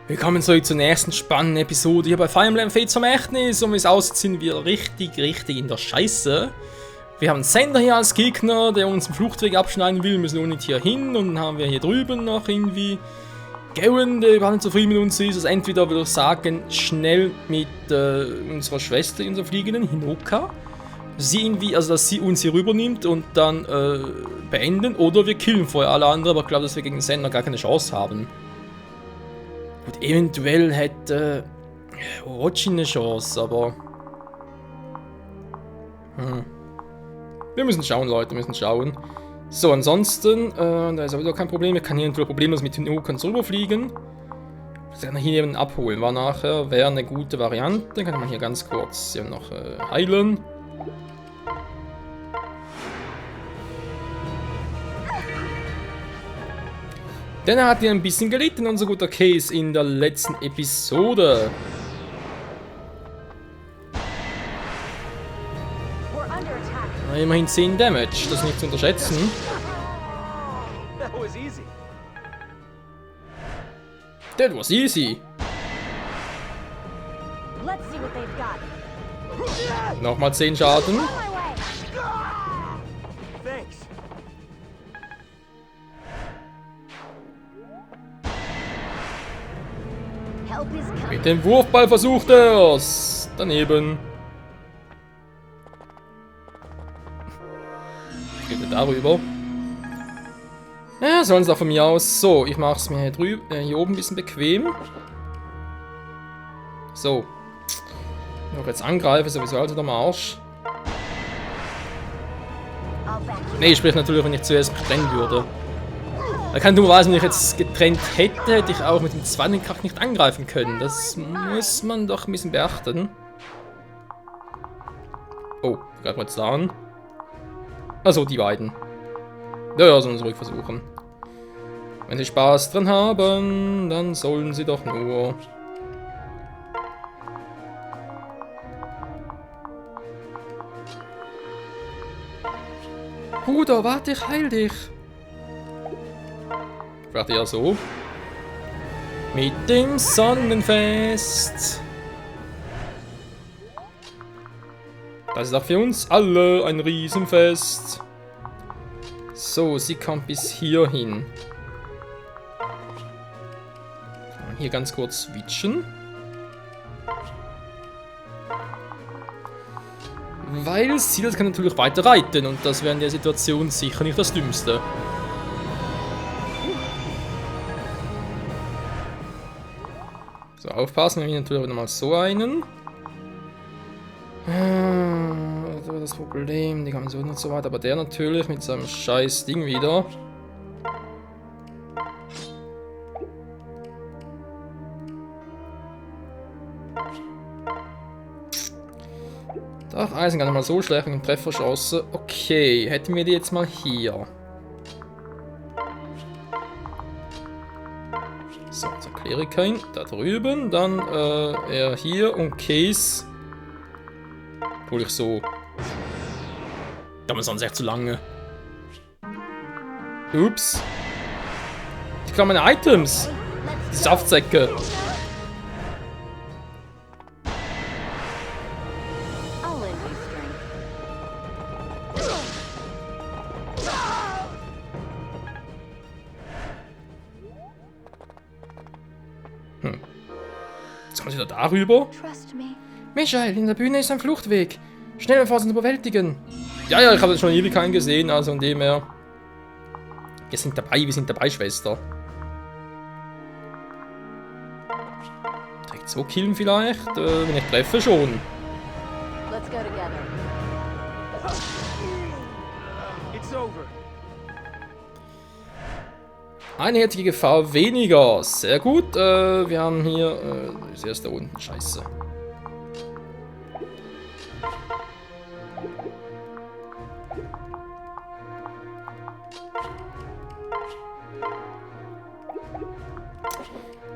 Willkommen zurück zur nächsten spannenden Episode hier bei Fire Emblem Fates Vermächtnis. Und wie es aussieht, sind wir richtig in der Scheiße. Wir haben Sender hier als Gegner, der uns den Fluchtweg abschneiden will. Wir müssen unten hier hin und dann haben wir hier drüben noch irgendwie Garen, der überhaupt nicht zufrieden mit uns ist. Also entweder würde ich sagen, schnell mit unserer Schwester, unserer Fliegenden, Hinoka. Sie irgendwie, also dass sie uns hier rübernimmt und dann beenden. Oder wir killen vorher alle anderen, aber ich glaube, dass wir gegen den Sender gar keine Chance haben. Gut, eventuell hätte Orochi eine Chance, aber... Wir müssen schauen, Leute, wir müssen schauen. So, ansonsten, da ist auch wieder kein Problem. Ich kann hier natürlich problemlos mit den Hinokan rüberfliegen. Ich kann hier jemanden abholen, war nachher, wäre eine gute Variante. Kann man hier ganz kurz hier noch heilen. Denn er hat ja ein bisschen gelitten, unser guter Case, in der letzten Episode. Immerhin 10 Damage, das ist nicht zu unterschätzen. That was easy. Nochmal 10 Schaden. Mit dem Wurfball versucht er's. Daneben. Geht er darüber? Ja, sollen es auch von mir aus. So, ich mache es mir hier oben ein bisschen bequem. So. Wenn ich jetzt angreife, sowieso also am Arsch. Ne, ich spreche natürlich, wenn ich zuerst mich trennen würde. Da kann dummerweise, wenn ich jetzt getrennt hätte, hätte ich auch mit dem zweiten Kraft nicht angreifen können. Das muss man doch ein bisschen beachten. Oh, greifen wir jetzt da an. Also die beiden. Ja, sollen sie ruhig versuchen. Wenn sie Spaß dran haben, dann sollen sie doch nur. Bruder, warte, ich heil dich. Vielleicht eher so. Mit dem Sonnenfest. Das ist auch für uns alle ein Riesenfest. So, sie kommt bis hier hin. Hier ganz kurz switchen. Weil Silas kann natürlich weiter reiten und das wäre in der Situation sicher nicht das Dümmste. So, aufpassen, wir haben hier natürlich nochmal so einen. Das Problem, die kommen so nicht so weit, aber der natürlich mit seinem scheiß Ding wieder. Doch, Eisen gar nicht mal so schlecht mit Trefferchance. Okay, hätten wir die jetzt mal hier. So, zur Klerikein, da drüben, dann er hier und Case. Hol ich so. Damals sonst echt zu lange. Ups. Ich glaube meine Items. Die Saftsäcke. Jetzt kommen sie da darüber. Michael, in der Bühne ist ein Fluchtweg. Schnell, bevor sie uns überwältigen. Ja, ich habe schon ewig keinen gesehen, also in dem her. Wir sind dabei, Schwester. Direkt so killen vielleicht, wenn ich treffe schon. Einheitliche Gefahr weniger. Sehr gut. Wir haben hier. Ist erst da unten. Scheiße.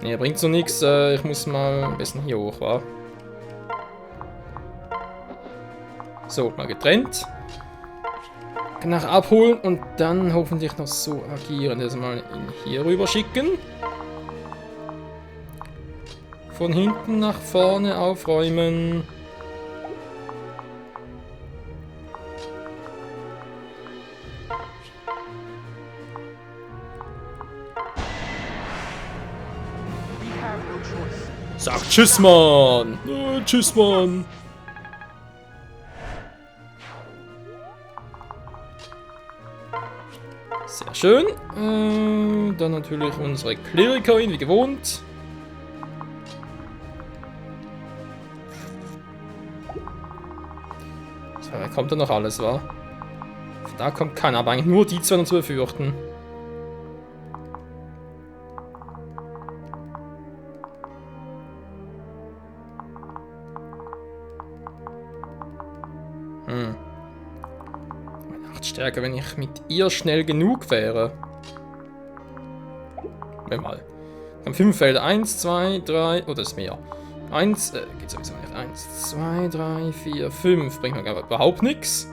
Ne, bringt so nichts. Ich muss mal am besten hier hoch, wa? So, mal getrennt. Nach abholen und dann hoffentlich noch so agieren. Das mal ihn hier rüber schicken. Von hinten nach vorne aufräumen. Sag tschüss, Mann! Tschüss, Mann! Sehr schön. Dann natürlich unsere Klerikerin, wie gewohnt. So, da kommt dann noch alles, wa? Da kommt keiner, aber eigentlich nur die zwei zu befürchten. Stärker, wenn ich mit ihr schnell genug wäre. Wenn mal. Wir haben 5 Felder. 1, 2, 3. Oh, das ist mehr. 1, geht sowieso nicht. 1, 2, 3, 4, 5. Bringt mir überhaupt nichts.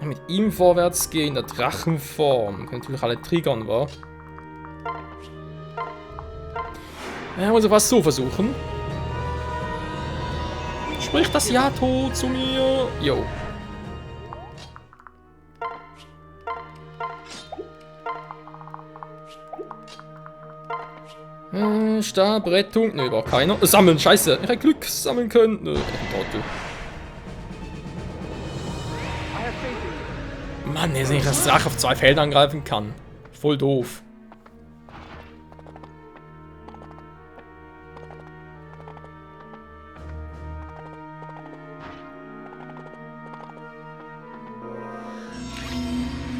Mit ihm vorwärts gehen, in der Drachenform. Können natürlich alle triggern, wa? Ja, also was so versuchen. Sprich das Yato zu mir. Jo. Stabrettung. Nö, war keiner. Sammeln, scheiße. Ich hätte Glück sammeln können. Nö, Trottel. Mann, jetzt nicht, dass Drache auf 2 Felder angreifen kann. Voll doof.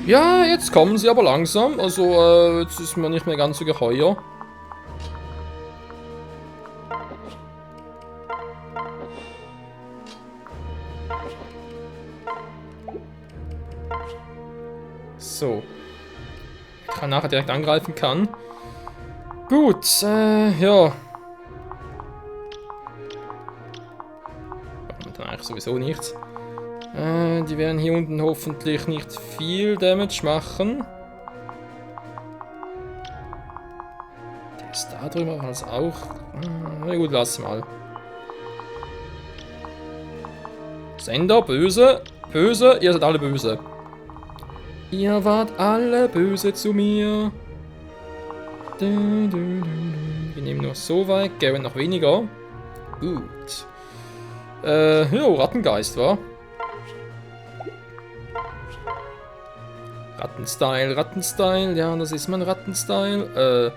Ja, jetzt kommen sie aber langsam. Also, jetzt ist mir nicht mehr ganz so geheuer. So. Ich kann nachher direkt angreifen kann. Gut, ja. Dann eigentlich sowieso nichts. Die werden hier unten hoffentlich nicht viel Damage machen. Der ist da drüber als auch. Na gut, lass mal. Sender, böse. Böse, ihr seid alle böse. Ihr wart alle böse zu mir. Wir nehmen nur so weit, geben noch weniger. Gut. Jo, Rattengeist, wa? Rattenstyle, Rattenstyle, ja, das ist mein Rattenstyle.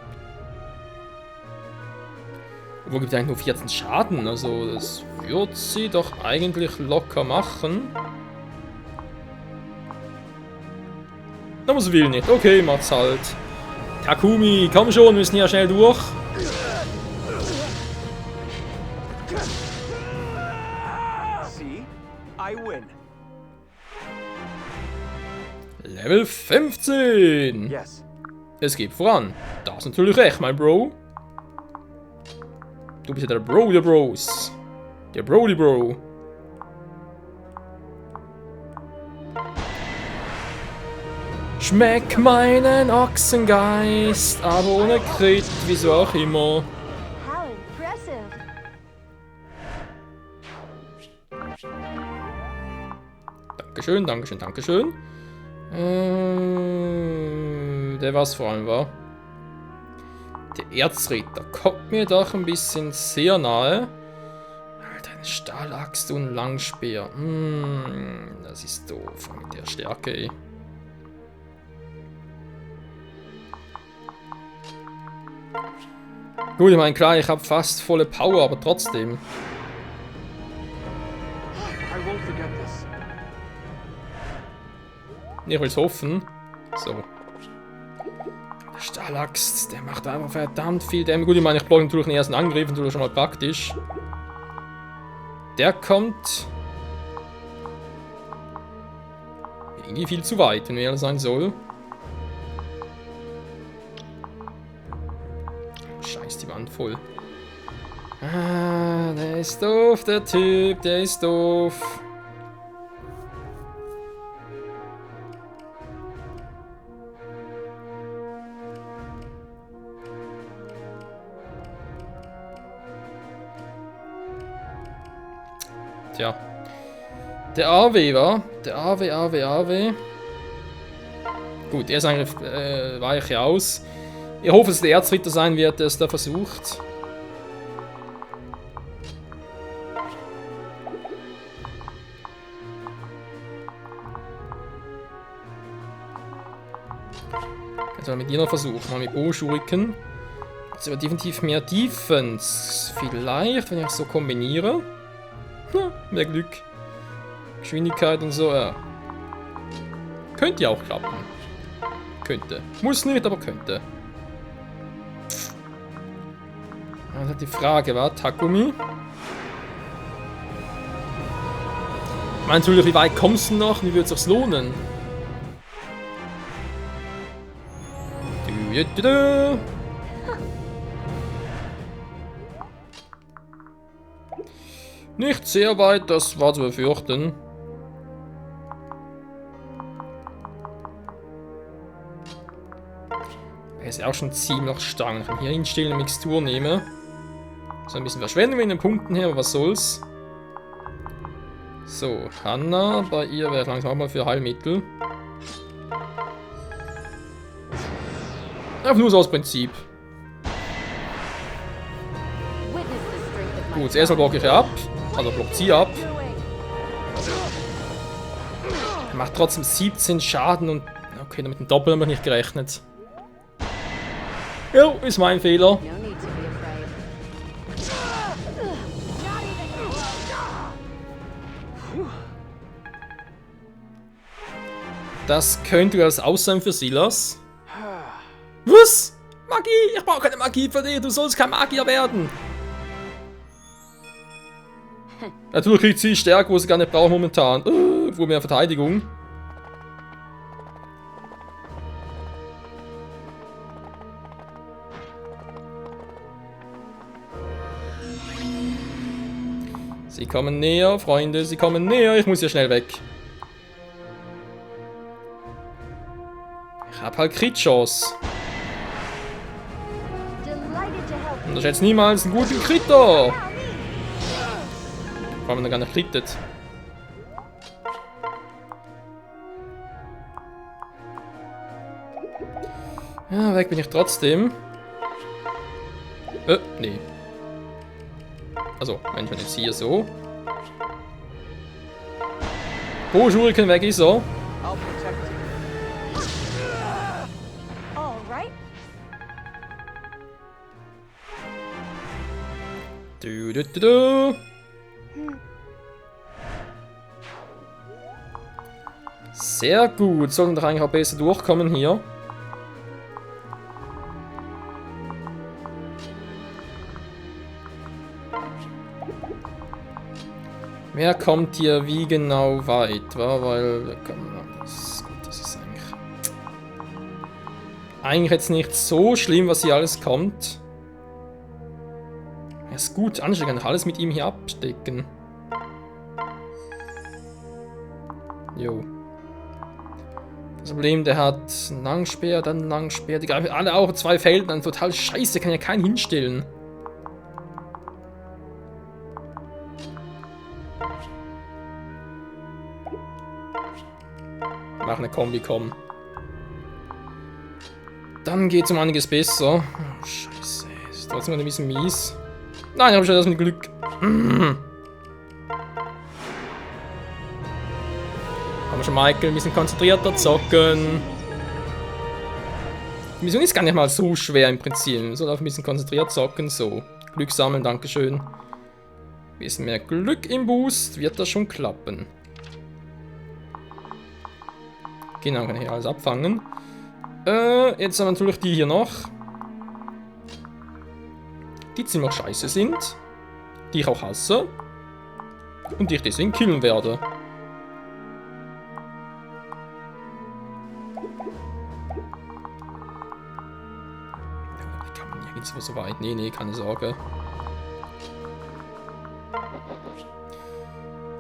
Wo gibt es eigentlich nur 14 Schaden? Also, das wird sie doch eigentlich locker machen. Aber sie will nicht. Okay, macht's halt. Takumi, komm schon, wir müssen hier schnell durch. Level 15. Yes. Es geht voran. Da ist natürlich recht, mein Bro. Du bist ja der Bro der Bros. Der Brody Bro. Schmeck meinen Ochsengeist, aber ohne Crit, wieso auch immer. Dankeschön, Dankeschön, Dankeschön. Der was vor allem war. Der Erzritter kommt mir doch ein bisschen sehr nahe. Alter, eine Stahlaxt und Langspeer. Das ist doof mit der Stärke, ey. Gut, ich meine, klar, ich habe fast volle Power, aber trotzdem. Ich will es hoffen. So. Der Stahlaxt, der macht einfach verdammt viel Damage. Gut, ich meine, ich blocke natürlich den ersten Angriff, natürlich schon mal praktisch. Der kommt irgendwie viel zu weit, wenn er sein soll. Scheiß die Wand voll. Ah, der ist doof, der Typ, der ist doof. Tja. Der AW, wa? Der AW. Gut, er ist eigentlich weiche aus. Ich hoffe, dass es der Erzritter sein wird, der es da versucht. Jetzt mal mit dir noch versuchen, mal mit Bow-Shuriken. Jetzt aber definitiv mehr Defense. Vielleicht, wenn ich es so kombiniere. Mehr Glück. Geschwindigkeit und so, ja. Könnte ja auch klappen. Könnte. Muss nicht, aber könnte. Das ist die Frage, war Takumi? Meinst du, wie weit kommst du noch? Wie würde es sich lohnen? Nicht sehr weit, das war zu befürchten. Er ist ja auch schon ziemlich stark. Ich kann hier hinstellen und Mixtur nehme. So ein bisschen Verschwendung in den Punkten her, aber was soll's. So, Hanna, bei ihr wäre langsam auch mal für Heilmittel. Einfach nur so aus Prinzip. Gut, erstmal blocke ich ab. Also blockt sie ab. Er macht trotzdem 17 Schaden und... Okay, mit dem Doppel haben wir nicht gerechnet. Jo, ist mein Fehler. Das könnte alles aus sein für Silas. Was? Magie? Ich brauche keine Magie für dich. Du sollst kein Magier werden. Natürlich kriegt sie Stärke, wo sie gar nicht braucht momentan. Wo mehr Verteidigung. Sie kommen näher, Freunde, sie kommen näher. Ich muss hier schnell weg. Ich hab halt Crit-Chance. Unterschätzt niemals einen guten Critter. Vor allem, wenn er gar nicht crittet. Ja, weg bin ich trotzdem. Nee. Also, wenn ich jetzt hier so. Oh, Shuriken weg ist so. Sehr gut, sollten doch eigentlich auch besser durchkommen hier. Wer kommt hier wie genau weit, wa? Weil, das ist eigentlich jetzt nicht so schlimm, was hier alles kommt. Ja, ist gut, anstrengend, kann alles mit ihm hier abstecken. Jo. Das Problem, der hat einen Langspeer, dann einen Langspeer. Die greifen alle auch 2 Felden an, total scheiße, kann ja keinen hinstellen. Mach eine Kombi, komm. Dann geht's um einiges besser. Oh, scheiße. Ist trotzdem ein bisschen mies. Nein, ich habe schon das mit Glück. Haben wir schon Michael ein bisschen konzentrierter zocken. Die Mission ist gar nicht mal so schwer im Prinzip. Wir sollen auch ein bisschen konzentriert zocken. So. Glück sammeln, dankeschön. Ein bisschen mehr Glück im Boost. Wird das schon klappen. Genau, kann ich hier alles abfangen. Jetzt haben wir natürlich die hier noch. Die ziemlich scheiße sind. Die ich auch hasse. Und die ich deswegen killen werde. Ich kann nirgendwo so weit. Nee, keine Sorge.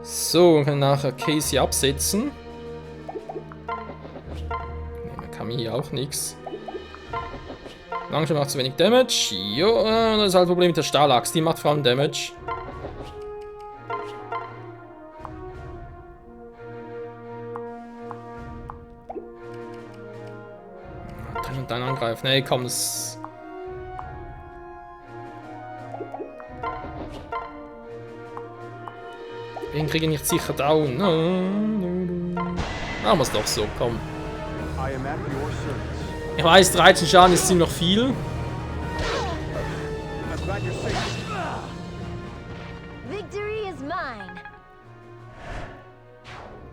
So, wir können nachher Casey absetzen. Kann mir hier auch nichts. Langsam macht zu wenig Damage. Jo, das ist halt ein Problem mit der Stahlaxt. Die macht vor allem Damage. einen angreifen. Nee, komm, das... Den kriege ich nicht sicher down. Machen wir es doch so, komm. Ich weiß, 13 Schaden ist ziemlich viel.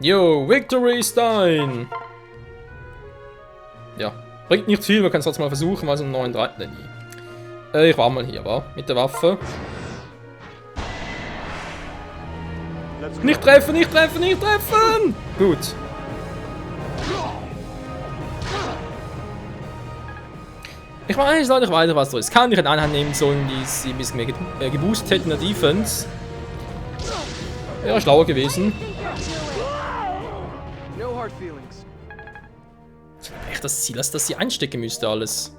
Yo, Victory ist dein! Ja, bringt nicht viel, wir können es trotzdem mal versuchen, weil so einen neuen 3. Ich war mal hier, wa? Mit der Waffe. Nicht treffen, nicht treffen, nicht treffen! Gut. Ich weiß, Leute, ich weiß, was da ist. Kann ich eine Einheit nehmen sollen, die sie ein bisschen mehr geboostet hätten in der Defense. Wäre schlauer gewesen. Echt das Ziel, dass das sie einstecken müsste alles.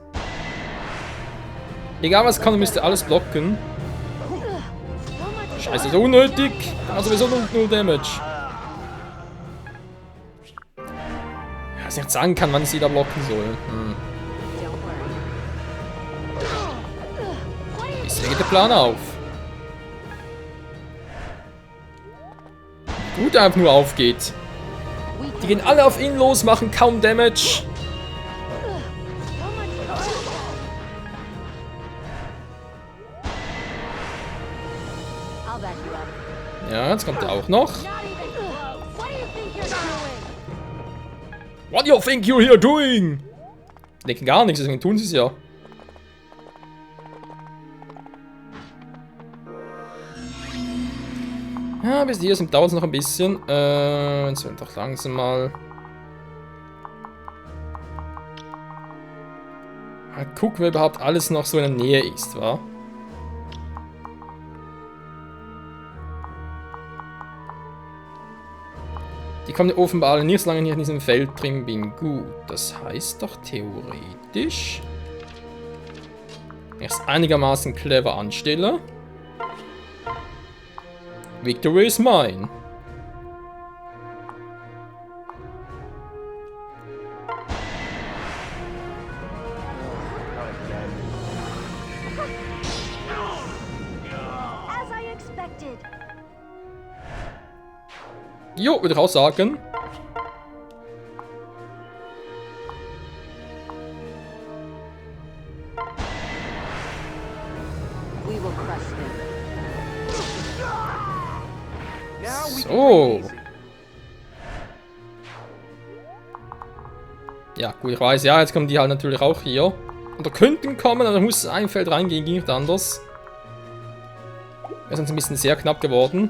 Egal was kann, müsste alles blocken. Scheiße, so unnötig. Also sowieso nur Damage. Was ich nicht sagen kann, wann sie da blocken soll. Bisher geht der Plan auf. Gut, einfach nur aufgeht. Die gehen alle auf ihn los, machen kaum Damage. Ja, jetzt kommt er auch noch. What do you think you're here doing? Die denken gar nichts, deswegen tun sie es ja. Ja, bis hier dauert es noch ein bisschen. Jetzt wird doch langsam mal. Mal gucken, wer überhaupt alles noch so in der Nähe ist, wa? Die kommen offenbar alle nicht, solange ich in diesem Feld drin bin. Gut, das heißt doch theoretisch, wenn ich es einigermaßen clever anstelle, Victory is mine. Jo, würde ich auch sagen. So. Ja, gut, ich weiß, ja, jetzt kommen die halt natürlich auch hier. Oder könnten kommen, aber da muss ein Feld reingehen, ging nicht anders. Wir sind ein bisschen sehr knapp geworden.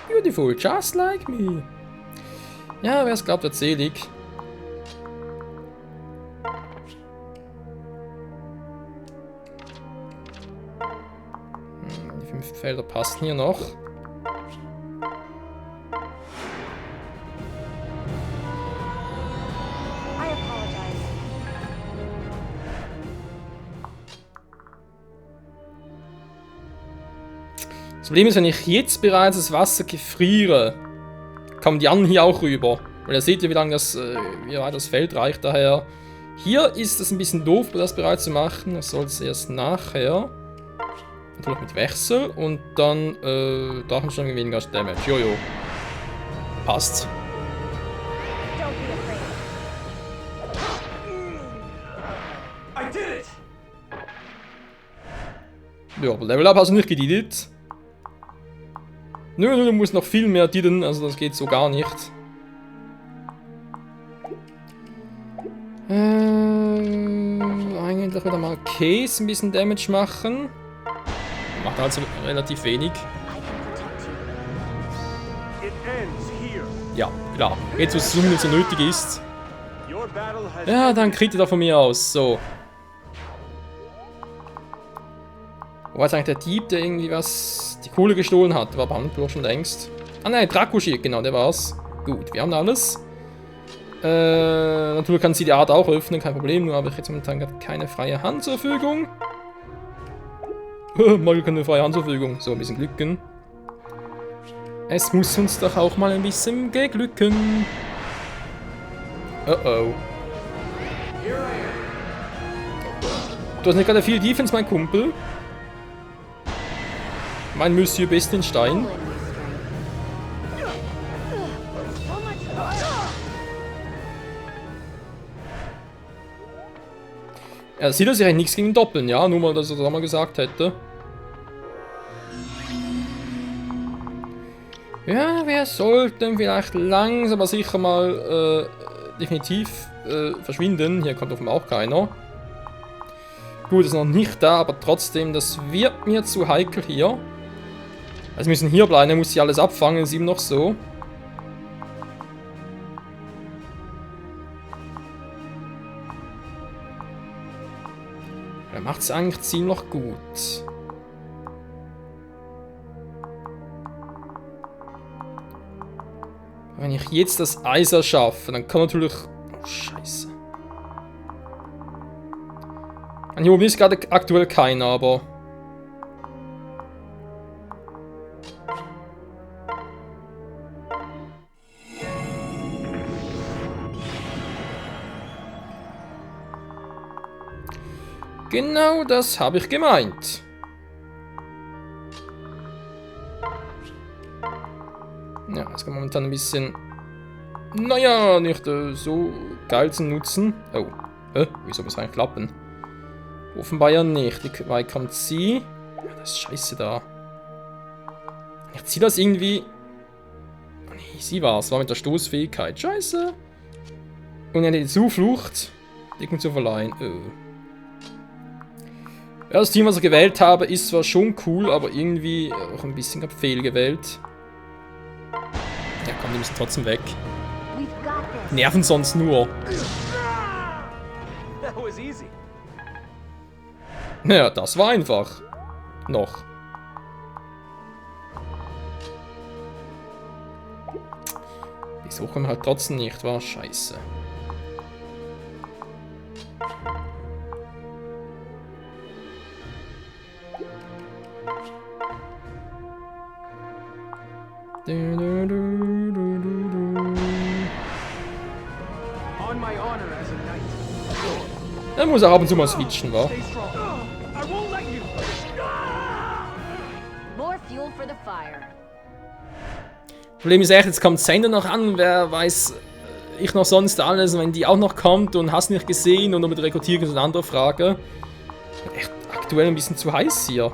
Beautiful, just like me. Ja, wer es glaubt, wird selig. Die 5 Felder passen hier noch. Das Problem ist, wenn ich jetzt bereits das Wasser gefriere, kommen die anderen hier auch rüber. Weil ihr seht ja, wie lange wie weit das Feld reicht. Daher, hier ist es ein bisschen doof, das bereits zu machen. Das soll es erst nachher. Natürlich mit Wechsel und dann Drachenschlangen weniger Damage. Jojo. Passt. Ja, aber Level Up hast du nicht gedietet. Nö, du musst noch viel mehr didden, also das geht so gar nicht. Eigentlich wieder mal Case ein bisschen Damage machen. Macht also relativ wenig. Ja, klar. Jetzt, wo es so nötig ist. Ja, dann kriegt ihr da von mir aus. So. Wo ist eigentlich der Dieb, der irgendwie die Kohle gestohlen hat? War Bandbloch schon längst. Ah nein, Draco-Schild, genau, der war's. Gut, wir haben alles. Natürlich kann sie die Art auch öffnen, kein Problem, nur habe ich jetzt momentan keine freie Hand zur Verfügung. Mal keine freie Hand zur Verfügung. So, ein bisschen glücken. Es muss uns doch auch mal ein bisschen geglücken. Oh oh. Du hast nicht gerade viel Defense, mein Kumpel. Mein Monsieur Bestenstein. Er sieht, dass ich eigentlich nichts gegen Doppeln, ja? Nur mal, dass er das mal gesagt hätte. Ja, wir sollten vielleicht langsam aber sicher mal definitiv verschwinden. Hier kommt offenbar auch keiner. Gut, ist noch nicht da, aber trotzdem, das wird mir zu heikel hier. Also wir müssen hier bleiben, er muss hier alles abfangen, ist ihm noch so. Er macht es eigentlich ziemlich gut. Wenn ich jetzt das Eis erschaffe, dann kann natürlich... Oh, scheiße. Und hier oben ist gerade aktuell keiner, aber... Genau das habe ich gemeint. Ja, das kann momentan ein bisschen... Naja, nicht so geil zu nutzen. Oh, wieso muss es eigentlich klappen? Offenbar ja nicht. Wie weit kommt sie? Ja, das ist scheiße da. Ich ziehe das irgendwie... Oh nee, sie war mit der Stoßfähigkeit. Scheiße. Und ja, die Zuflucht. Deckung zu verleihen. Oh. Ja, das Team, was ich gewählt habe, ist zwar schon cool, aber irgendwie auch ein bisschen fehlgewählt. Ja komm, die müssen trotzdem weg. Nerven sonst nur. Naja, das war einfach. Noch. Die suchen halt trotzdem nicht, war scheiße. Er muss auch ab und zu mal switchen, wa? Problem ist echt, jetzt kommt Sender noch an, wer weiß ich noch sonst alles, wenn die auch noch kommt und hast nicht gesehen und noch mit Rekrutierung und andere Frage. Echt aktuell ein bisschen zu heiß hier.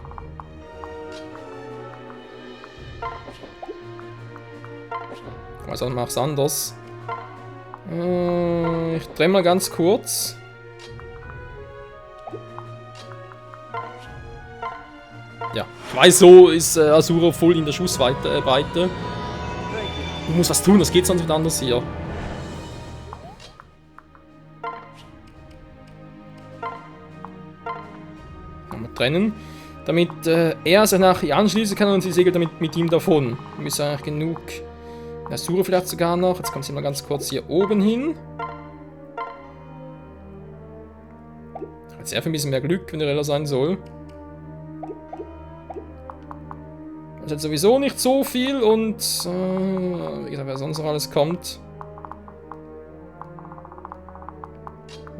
Also mach's anders. Ich drehe mal ganz kurz. Ja, ich weiß, so ist Asura voll in der Schussweite. Ich muss was tun, das geht sonst nicht anders hier. Mal trennen. Damit er sich nach ihr anschließen kann und sie segelt damit mit ihm davon. Wir müssen eigentlich genug... Asura vielleicht sogar noch. Jetzt kommt sie mal ganz kurz hier oben hin. Hat sehr viel ein bisschen mehr Glück, wenn der Reller sein soll. Das ist sowieso nicht so viel und wie gesagt, wer sonst noch alles kommt.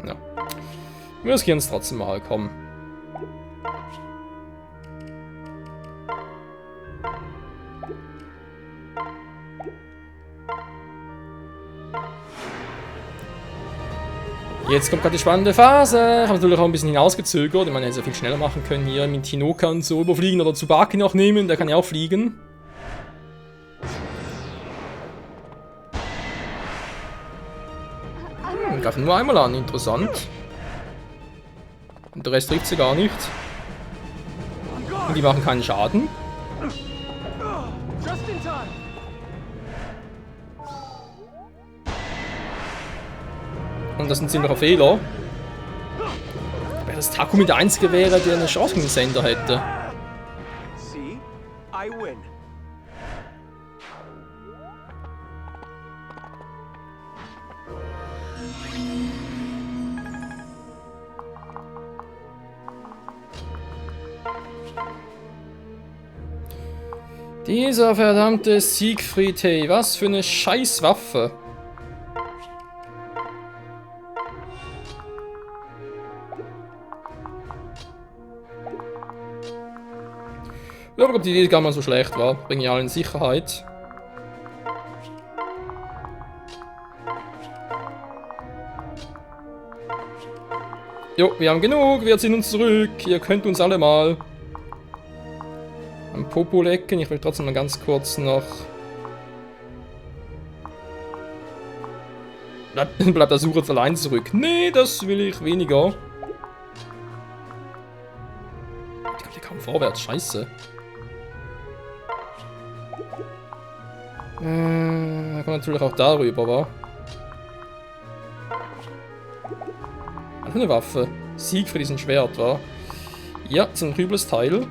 Ja. Wir riskieren es trotzdem mal, komm. Jetzt kommt gerade die spannende Phase. Ich habe natürlich auch ein bisschen hinausgezögert. Man hätte es ja viel schneller machen können hier mit Hinoka und so überfliegen oder Tsubaki noch nehmen. Der kann ja auch fliegen. Greifen nur einmal an, interessant. Und der Rest trifft sie gar nicht. Und die machen keinen Schaden. Und das ist ein ziemlicher Fehler. Weil das Takumi der Einzige wäre, der eine Chance gegen den Sender hätte. Dieser verdammte Siegfried, hey, was für eine Scheißwaffe. Ich glaube, ob die Idee gar mal so schlecht war. Bringen ja alle in Sicherheit. Jo, wir haben genug, wir ziehen uns zurück. Ihr könnt uns alle mal am Popo lecken. Ich will trotzdem mal ganz kurz noch... Bleibt der Sucher jetzt allein zurück. Nee, das will ich weniger. Ich glaube, die kamen vorwärts. Scheiße. Da kommt natürlich auch darüber, wa? Also eine Waffe. Siegfried ist ein Schwert, wa? Ja, das ist ein übles Teil.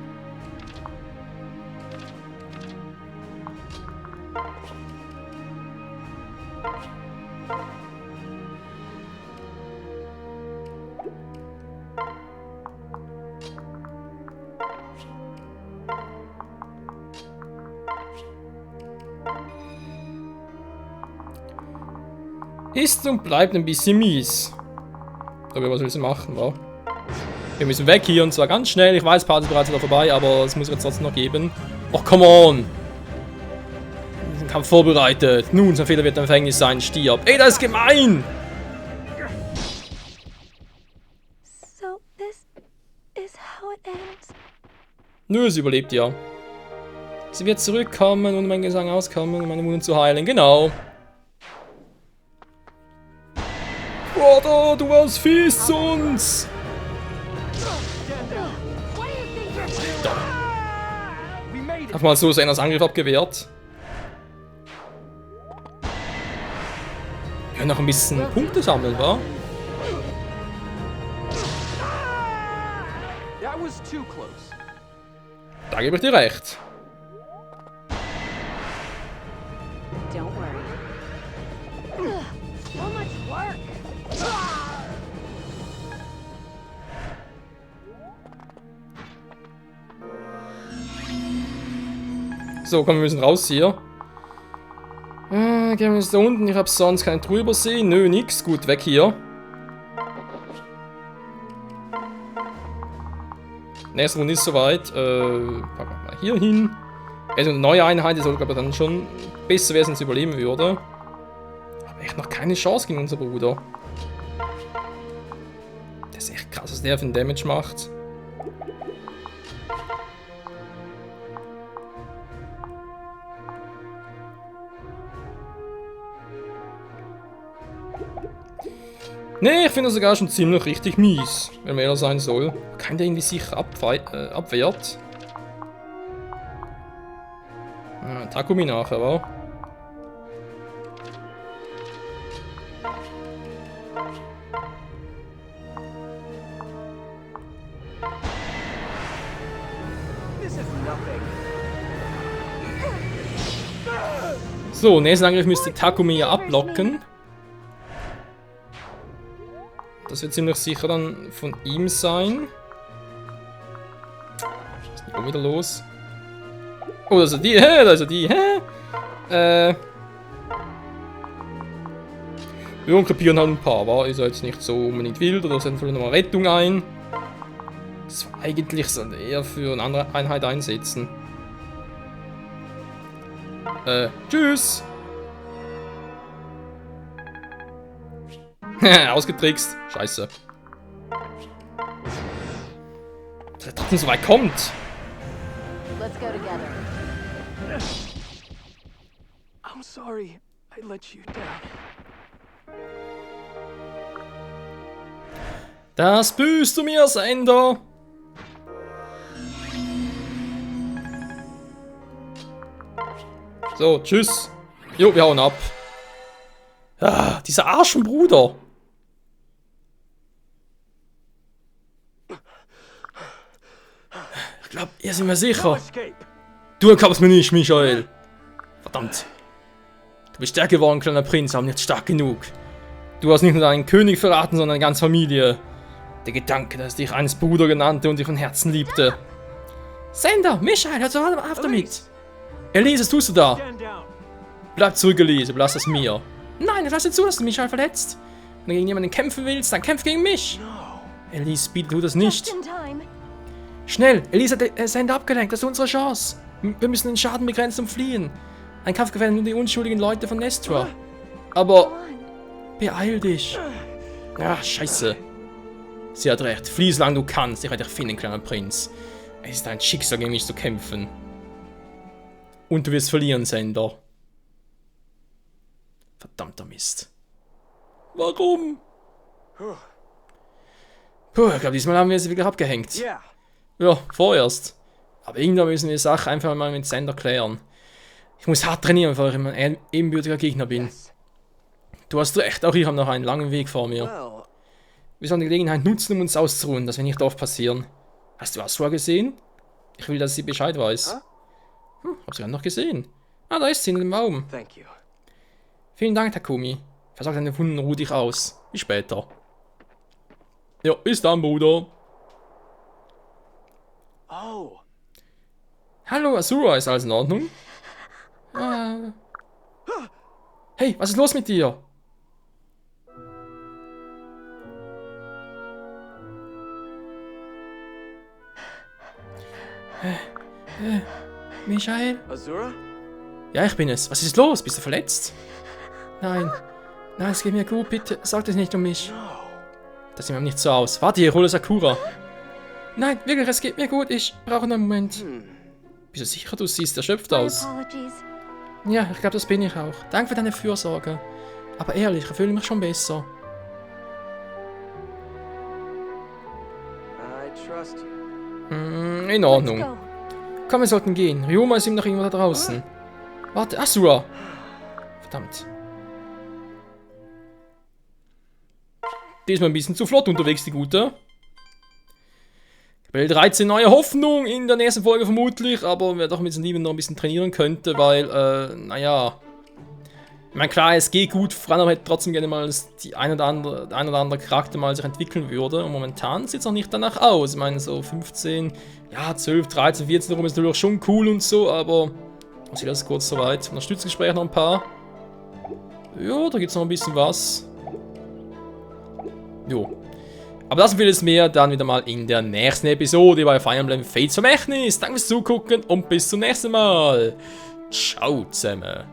Ist und bleibt ein bisschen mies. Aber was willst du machen, wa? Wir müssen weg hier und zwar ganz schnell. Ich weiß, Part ist bereits wieder vorbei, aber es muss jetzt trotzdem noch geben. Och, come on! Den Kampf vorbereitet. Nun, sein Fehler wird ein Gefängnis sein. Stirb. Ey, das ist gemein! So, this is how it ends. Nö, sie überlebt ja. Sie wird zurückkommen und mein Gesang auskommen, um meine Wunden zu heilen. Genau. Bruder, du warst fies zu uns! Hab mal so Sennas Angriff abgewehrt. Wir können noch ein bisschen Punkte sammeln, wa? Da gebe ich dir recht. Don't worry. So much work. So, komm, wir müssen raus hier. Gehen wir jetzt da unten. Ich habe sonst keine Truhe übersehen. Nö, nix. Gut, weg hier. Nächste Runde ist soweit. Packen wir mal hier hin. Also eine neue Einheit, die soll aber dann schon besser werden, wenn es überleben würde. Aber echt noch keine Chance gegen unser Bruder. Das ist echt krass, was der für einen Damage macht. Nee, ich finde das sogar schon ziemlich richtig mies, wenn man ehrlich sein soll. Kann der irgendwie sicher abwehrt. Takumi nachher, wa? So, nächsten Angriff müsste Takumi ja ablocken. Das wird ziemlich sicher dann von ihm sein. Was ist denn auch wieder los? Oh, da ist er die, hä? Da ist er die, hä? Wir kapieren halt ein paar, war? Ist ja jetzt nicht so unbedingt wild, oder setzen vielleicht nochmal Rettung ein. Das war eigentlich so eher für eine andere Einheit einsetzen. Tschüss! Ausgetrickst. Scheiße. Dass er trotzdem so weit kommt. Let's go together. I'm sorry I let you down. Das büßt du mir, Sender. So, tschüss. Jo, wir hauen ab. Ah, dieser Arschenbruder. Ich glaube, ihr seid mir sicher. Du entkommst mir nicht, Michael. Verdammt. Du bist stärker geworden, kleiner Prinz, aber nicht stark genug. Du hast nicht nur deinen König verraten, sondern deine ganze Familie. Der Gedanke, dass dich eines Bruder genannte und dich von Herzen liebte. Sender, Michael, hör so auf damit. Elise, was tust du da? Stand down. Bleib zurück, Elise, lass es mir. Nein, ich lasse zu, dass du Michael verletzt. Wenn du gegen jemanden kämpfen willst, dann kämpf gegen mich. No. Elise, bitte tu das nicht. Just in time. Schnell, Elise hat das Ende abgelenkt, das ist unsere Chance. Wir müssen den Schaden begrenzen und fliehen. Ein Kampf gefährdet nur die unschuldigen Leute von Nestra. Aber Come on. beeil dich. Ah, scheiße. Sie hat recht, flieh solange du kannst, ich werde dich finden, kleiner Prinz. Es ist dein Schicksal, gegen mich zu kämpfen. Und du wirst verlieren, Sender. Verdammter Mist. Warum? Puh, ich glaube, diesmal haben wir sie wieder abgehängt. Yeah. Ja, vorerst. Aber irgendwann müssen wir die Sache einfach mal mit Sender klären. Ich muss hart trainieren, bevor ich ein ebenbürtiger Gegner bin. Yes. Du hast recht, auch ich habe noch einen langen Weg vor mir. Well, Wir sollen die Gelegenheit nutzen, um uns auszuruhen, dass wir nicht oft passieren. Hast du Asura gesehen? Ich will, dass sie Bescheid weiß. Hab sie gerade noch gesehen. Ah, da ist sie in dem Baum. thank you. Vielen Dank, Takumi. Versorg deine Wunden, ruh dich aus. Bis später. Ja, bis dann, Bruder. Oh. Hallo, Asura, ist alles in Ordnung? Ah. Hey, was ist los mit dir? Michael? Azura? Ja, ich bin es. Was ist los? Bist du verletzt? Nein. Nein, es geht mir gut, bitte. Sag das nicht um mich. No. Das sieht mir nicht so aus. Warte, hier, hole Sakura. Nein, wirklich, es geht mir gut. Ich brauche einen Moment. Bist du sicher, du siehst erschöpft My aus? apologies. Ja, ich glaube, das bin ich auch. Danke für deine Fürsorge. Aber ehrlich, ich fühle mich schon besser. I trust you. In Let's Ordnung. go. Komm, wir sollten gehen. Ryoma ist ihm noch irgendwo da draußen. Warte, Asura. Verdammt. Die ist mal ein bisschen zu flott unterwegs, die Gute. Kapitel 13, neue Hoffnung in der nächsten Folge vermutlich, aber wer doch mit den Lieben noch ein bisschen trainieren könnte, weil, naja. Ich meine, klar, es geht gut, Franno hätte trotzdem gerne mal, dass der ein oder andere Charakter mal sich entwickeln würde. Und momentan sieht es noch nicht danach aus. Ich meine, so 15, ja, 12, 13, 14 rum ist natürlich schon cool und so, aber. Was ist das kurz soweit? Unterstützungsgespräch noch ein paar. Ja, da gibt es noch ein bisschen was. Jo. Aber das und vieles mehr dann wieder mal in der nächsten Episode bei Fire Emblem Fates Vermächtnis. Danke fürs Zugucken und bis zum nächsten Mal. Ciao zusammen.